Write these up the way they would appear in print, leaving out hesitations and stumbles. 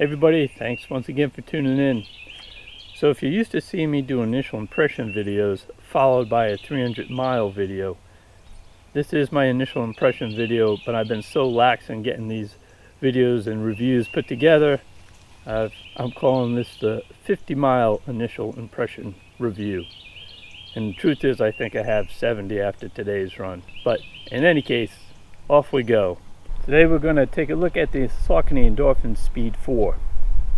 Everybody, thanks once again for tuning in. So if you're used to seeing me do initial impression videos followed by a 300-mile video, this is my initial impression video, but I've been so lax in getting these videos and reviews put together, I'm calling this the 50-mile initial impression review. And the truth is, I think I have 70 after today's run. But in any case, off we go. Today we're going to take a look at the Saucony Endorphin Speed 4.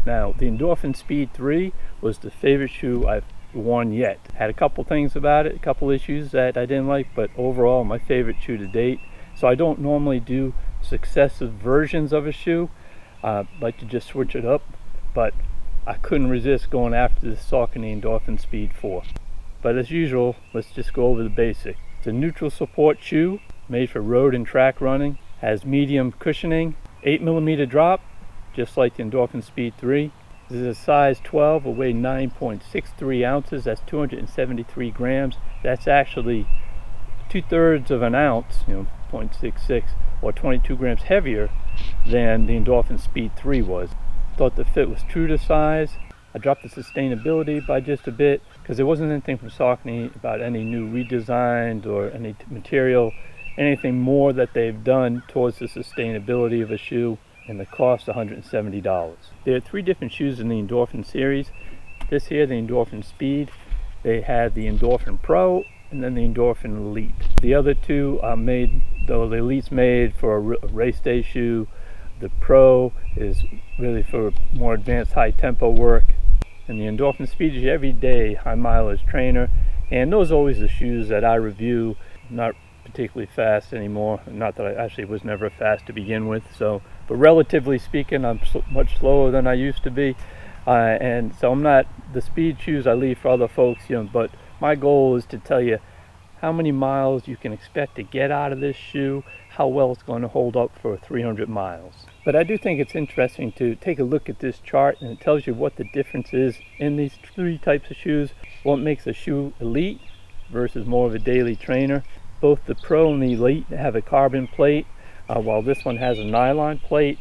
Now, the Endorphin Speed 3 was the favorite shoe I've worn yet. Had a couple things about it, a couple issues that I didn't like, but overall my favorite shoe to date. So I don't normally do successive versions of a shoe. I like to just switch it up, but I couldn't resist going after the Saucony Endorphin Speed 4. But as usual, let's just go over the basics. It's a neutral support shoe made for road and track running. Has medium cushioning, 8mm drop, just like the Endorphin Speed 3. This is a size 12, will weigh 9.63 ounces, that's 273 grams. That's actually 2/3 of an ounce, 0.66, or 22 grams heavier than the Endorphin Speed 3 was. Thought the fit was true to size. I dropped the sustainability by just a bit because there wasn't anything from Saucony about any new redesigns or any material, anything more that they've done towards the sustainability of a shoe, and the cost $170. There are 3 different shoes in the Endorphin series. This here, the Endorphin Speed, they had the Endorphin Pro and then the Endorphin Elite. The other 2 are made, though the Elite's made for a race day shoe. The Pro is really for more advanced high tempo work, and the Endorphin Speed is your everyday high mileage trainer. And those are always the shoes that I review, not particularly fast anymore. Not that I actually was never fast to begin with, but relatively speaking, I'm much slower than I used to be, and so I'm not, the speed shoes I leave for other folks, but my goal is to tell you how many miles you can expect to get out of this shoe, how well it's going to hold up for 300 miles. But I do think it's interesting to take a look at this chart, and it tells you what the difference is in these 3 types of shoes, what makes a shoe elite versus more of a daily trainer. Both the Pro and the Elite have a carbon plate, while this one has a nylon plate.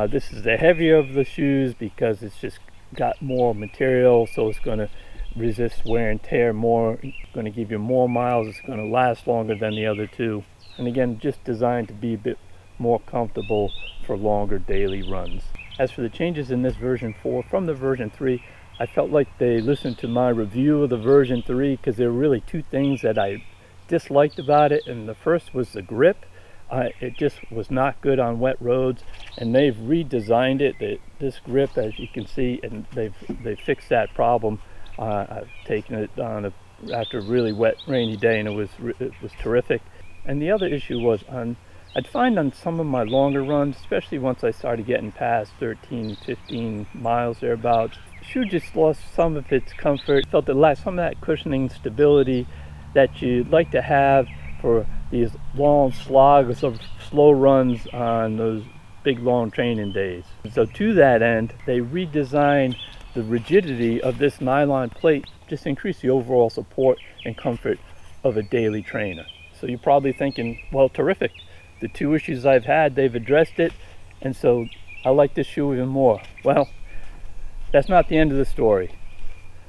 This is the heavier of the shoes because it's just got more material, so it's going to resist wear and tear more. It's going to give you more miles. It's going to last longer than the other 2. And again, just designed to be a bit more comfortable for longer daily runs. As for the changes in this version 4 from the version 3, I felt like they listened to my review of the version 3 because there were really 2 things that I disliked about it, and the first was the grip. It just was not good on wet roads, and they've redesigned it. This grip, as you can see, and they've fixed that problem. I've taken it on after a really wet, rainy day, and it was terrific. And the other issue was I'd find on some of my longer runs, especially once I started getting past 13, 15 miles thereabouts, the shoe just lost some of its comfort. Felt it lacked some of that cushioning stability that you'd like to have for these long slogs of slow runs on those big long training days. So to that end, they redesigned the rigidity of this nylon plate, just to increase the overall support and comfort of a daily trainer. So you're probably thinking, well, terrific. The 2 issues I've had, they've addressed it, and so I like this shoe even more. Well, that's not the end of the story.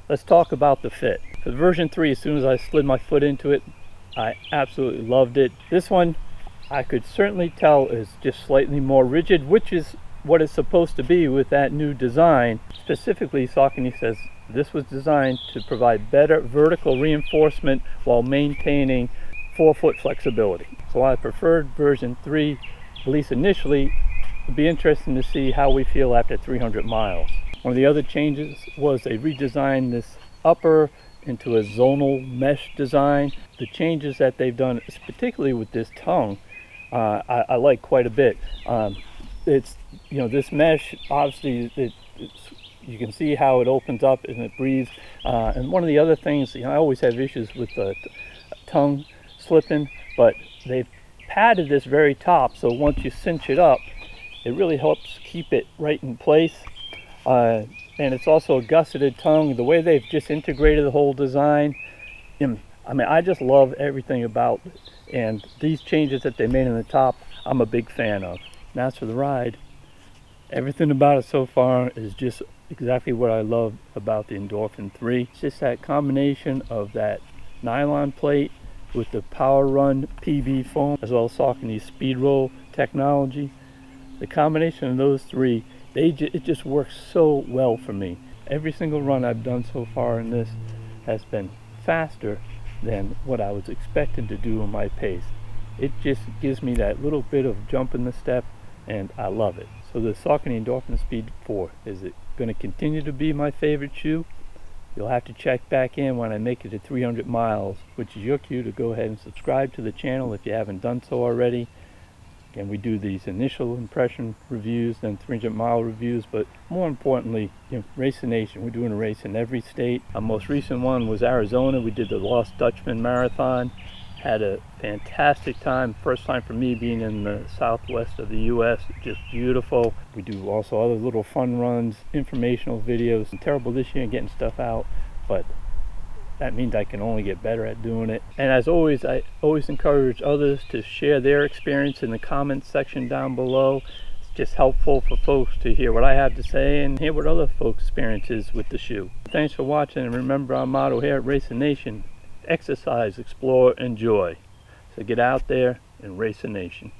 Let's talk about the fit. For the version 3, as soon as I slid my foot into it, I absolutely loved it. This one, I could certainly tell is just slightly more rigid, which is what it's supposed to be with that new design. Specifically, Saucony says this was designed to provide better vertical reinforcement while maintaining forefoot flexibility. So I preferred version 3, at least initially. It'll be interesting to see how we feel after 300 miles. One of the other changes was they redesigned this upper into a zonal mesh design. The changes that they've done, particularly with this tongue, I like quite a bit. It's, this mesh, obviously, you can see how it opens up and it breathes. And one of the other things, I always have issues with the tongue slipping, but they've padded this very top, so once you cinch it up, it really helps keep it right in place. And it's also a gusseted tongue. The way they've just integrated the whole design, I just love everything about it. And these changes that they made in the top, I'm a big fan of. Now as for the ride, Everything about it so far is just exactly what I love about the Endorphin 3. It's just that combination of that nylon plate with the Power Run PB foam, as well as Saucony speed roll technology. The combination of those three, it just works so well for me. Every single run I've done so far in this has been faster than what I was expecting to do in my pace. It just gives me that little bit of jump in the step, and I love it. So the Saucony Endorphin Speed 4, is it going to continue to be my favorite shoe? You'll have to check back in when I make it to 300 miles, which is your cue to go ahead and subscribe to the channel if you haven't done so already. Again, we do these initial impression reviews, then 300-mile reviews, but more importantly, Racing Nation. We're doing a race in every state. Our most recent one was Arizona. We did the Lost Dutchman Marathon. Had a fantastic time. First time for me being in the southwest of the U.S. Just beautiful. We do also other little fun runs, informational videos. I'm terrible this year in getting stuff out, but that means I can only get better at doing it. And as always, I always encourage others to share their experience in the comments section down below. It's just helpful for folks to hear what I have to say and hear what other folks' experiences with the shoe. Thanks for watching, and remember our motto here at Racing Nation: exercise, explore, enjoy. So get out there and race a nation.